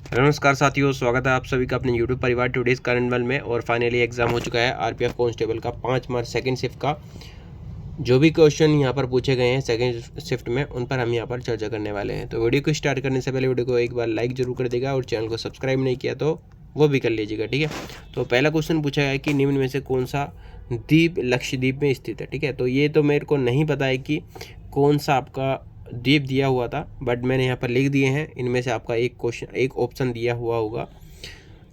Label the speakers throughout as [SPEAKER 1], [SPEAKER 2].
[SPEAKER 1] नमस्कार साथियों, स्वागत है आप सभी का अपने YouTube परिवार टुडेज करंट वर्ल्ड में। और फाइनली एग्जाम हो चुका है आरपीएफ कांस्टेबल का 5 मार्च सेकंड शिफ्ट का। जो भी क्वेश्चन यहाँ पर पूछे गए हैं सेकंड शिफ्ट में, उन पर हम यहाँ पर चर्चा करने वाले हैं। तो वीडियो को स्टार्ट करने से पहले वीडियो को एक बार लाइक जरूर कर देगा और चैनल को सब्सक्राइब नहीं किया तो वो भी कर लीजिएगा, ठीक है। तो पहला क्वेश्चन पूछा है कि निम्न में से कौन सा द्वीप लक्षद्वीप में स्थित है, ठीक है। तो ये तो मेरे को नहीं पता है कि कौन सा आपका द्वीप दिया हुआ था, बट मैंने यहाँ पर लिख दिए हैं। इनमें से आपका एक ऑप्शन दिया हुआ होगा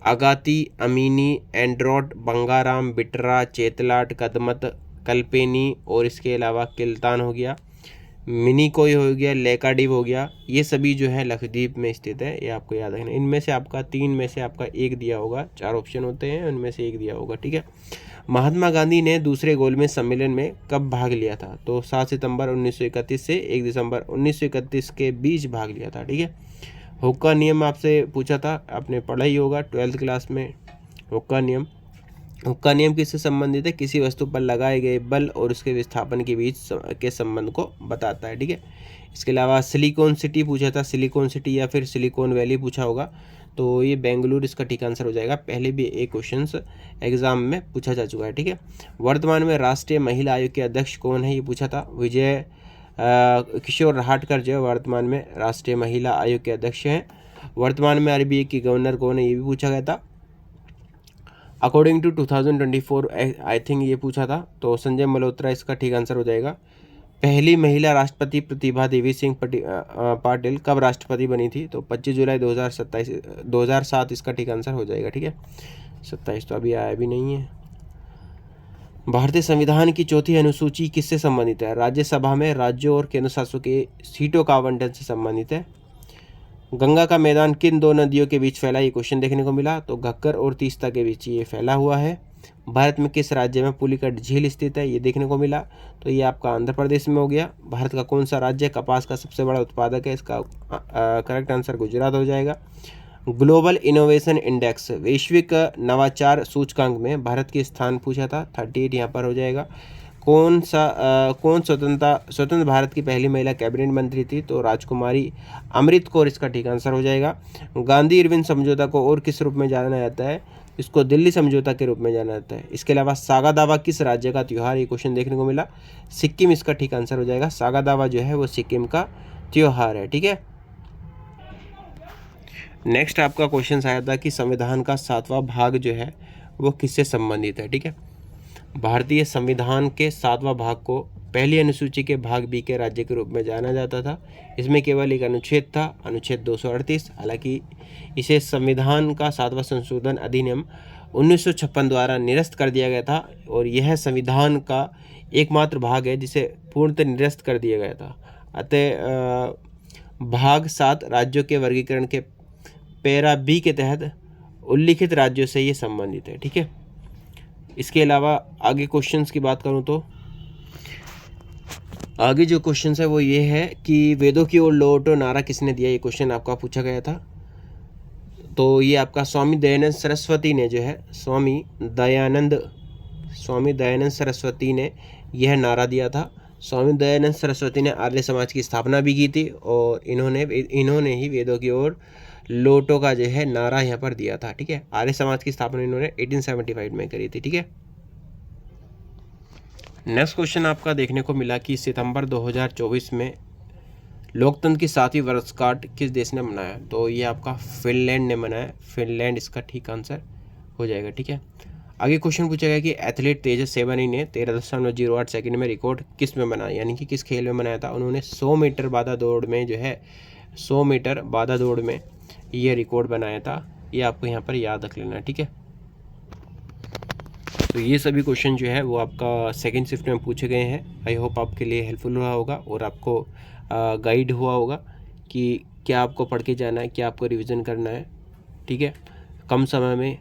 [SPEAKER 1] अगाती, अमीनी, एंड्रोट, बंगाराम, बिटरा, चेतलाट, कदमत, कल्पेनी और इसके अलावा किल्तान हो गया, मिनिकोय हो गया, लेकाडिव हो गया। ये सभी जो है लक्षद्वीप में स्थित है, ये आपको याद रखना। इनमें से आपका 3 में से आपका एक दिया होगा, 4 ऑप्शन होते हैं, उनमें से एक दिया होगा, ठीक है। महात्मा गांधी ने दूसरे गोलमेज सम्मेलन में कब भाग लिया था? तो 7 सितंबर 1931 से 1 दिसंबर 1931 के बीच भाग लिया था, ठीक है। हुक्का नियम आपसे पूछा था, आपने पढ़ा ही होगा 12th क्लास में। हुक्का नियम किससे संबंधित है? किसी वस्तु पर लगाए गए बल और उसके विस्थापन के बीच के संबंध को बताता है, ठीक है। इसके अलावा सिलिकॉन सिटी पूछा था, सिलिकॉन सिटी या फिर सिलिकॉन वैली पूछा होगा, तो ये बेंगलुरु इसका ठीक आंसर हो जाएगा। पहले भी एक क्वेश्चन एग्जाम में पूछा जा चुका है, ठीक है। वर्तमान में राष्ट्रीय महिला आयोग के अध्यक्ष कौन है? ये पूछा था विजय किशोर रहाटकर जो वर्तमान में राष्ट्रीय महिला आयोग के अध्यक्ष हैं। वर्तमान में आरबीआई की गवर्नर कौन है? ये भी पूछा गया था। अकॉर्डिंग टू 2024 आई थिंक ये पूछा था, तो संजय मल्होत्रा इसका ठीक आंसर हो जाएगा। पहली महिला राष्ट्रपति प्रतिभा देवी सिंह पाटिल कब राष्ट्रपति बनी थी? तो 25 जुलाई 2007 इसका ठीक आंसर हो जाएगा, ठीक है। 27 तो अभी आया भी नहीं है। भारतीय संविधान की चौथी अनुसूची किससे संबंधित है? राज्यसभा में राज्यों और केंद्र शासित के सीटों का आवंटन से संबंधित है। गंगा का मैदान किन 2 नदियों के बीच फैला? ये क्वेश्चन देखने को मिला, तो घग्गर और तीस्ता के बीच ये फैला हुआ है। भारत में किस राज्य में पुलिकट झील स्थित है? ये देखने को मिला, तो ये आपका आंध्र प्रदेश में हो गया। भारत का कौन सा राज्य कपास का सबसे बड़ा उत्पादक है? इसका करेक्ट आंसर गुजरात हो जाएगा। ग्लोबल इनोवेशन इंडेक्स वैश्विक नवाचार सूचकांक में भारत के स्थान पूछा था, 38 यहाँ पर हो जाएगा। कौन स्वतंत्र भारत की पहली महिला कैबिनेट मंत्री थी? तो राजकुमारी अमृत कौर इसका ठीक आंसर हो जाएगा। गांधी इरविन समझौता को और किस रूप में जाना जाता है? इसको दिल्ली समझौता के रूप में जाना जाता है। इसके अलावा सागा दावा किस राज्य का त्यौहार? ये क्वेश्चन देखने को मिला, सिक्किम इसका ठीक आंसर हो जाएगा। सागा दावा जो है वो सिक्किम का त्यौहार है, ठीक है। नेक्स्ट आपका क्वेश्चन आया था कि संविधान का 7वां भाग जो है वो किससे संबंधित है, ठीक है। भारतीय संविधान के 7वां भाग को पहली अनुसूची के भाग बी के राज्य के रूप में जाना जाता था। इसमें केवल एक अनुच्छेद था, अनुच्छेद 238। हालांकि इसे संविधान का 7वां संशोधन अधिनियम 1956 द्वारा निरस्त कर दिया गया था, और यह संविधान का एकमात्र भाग है जिसे पूर्णतः निरस्त कर दिया गया था। अतः भाग 7 राज्यों के वर्गीकरण के पैरा बी के तहत उल्लिखित राज्यों से ये संबंधित है, ठीक है। इसके अलावा आगे क्वेश्चंस की बात करूं तो आगे जो क्वेश्चंस है वो ये है कि वेदों की ओर लौटो नारा किसने दिया? ये क्वेश्चन आपका पूछा गया था। तो ये आपका स्वामी दयानंद सरस्वती ने जो है स्वामी दयानंद सरस्वती ने यह नारा दिया था। स्वामी दयानंद सरस्वती ने आर्य समाज की स्थापना भी की थी, और इन्होंने ही वेदों की ओर लोटो का जो है नारा यहाँ पर दिया था, ठीक है। आर्य समाज की स्थापना इन्होंने 1875 में करी थी, ठीक है। नेक्स्ट क्वेश्चन आपका देखने को मिला कि सितंबर 2024 में लोकतंत्र की 7वीं वर्षगांठ किस देश ने मनाया? तो ये आपका फिनलैंड ने मनाया। फिनलैंड इसका ठीक आंसर हो जाएगा, ठीक है। आगे क्वेश्चन पूछा गया कि एथलीट तेजस सेवानी ने 13.08 सेकंड में रिकॉर्ड किस में बनाया, यानी कि किस खेल में बनाया था? उन्होंने 100 मीटर बाधा दौड़ में जो है 100 मीटर बाधा दौड़ में ये रिकॉर्ड बनाया था। ये आपको यहाँ पर याद रख लेना, ठीक है। तो ये सभी क्वेश्चन जो है वो आपका सेकंड शिफ्ट में पूछे गए हैं। आई होप आपके लिए हेल्पफुल रहा होगा और आपको गाइड हुआ होगा कि क्या आपको पढ़ के जाना है, क्या आपको रिवीजन करना है, ठीक है। कम समय में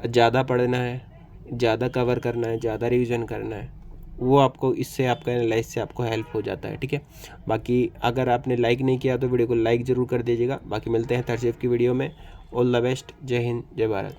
[SPEAKER 1] ज़्यादा पढ़ना है, ज़्यादा कवर करना है, ज़्यादा रिवीजन करना है, वो आपको इससे आपका एनालाइज से आपको हेल्प हो जाता है, ठीक है। बाकी अगर आपने लाइक नहीं किया तो वीडियो को लाइक ज़रूर कर दीजिएगा। बाकी मिलते हैं थर्ड शिफ्ट की वीडियो में। All the best. जय हिंद, जय भारत।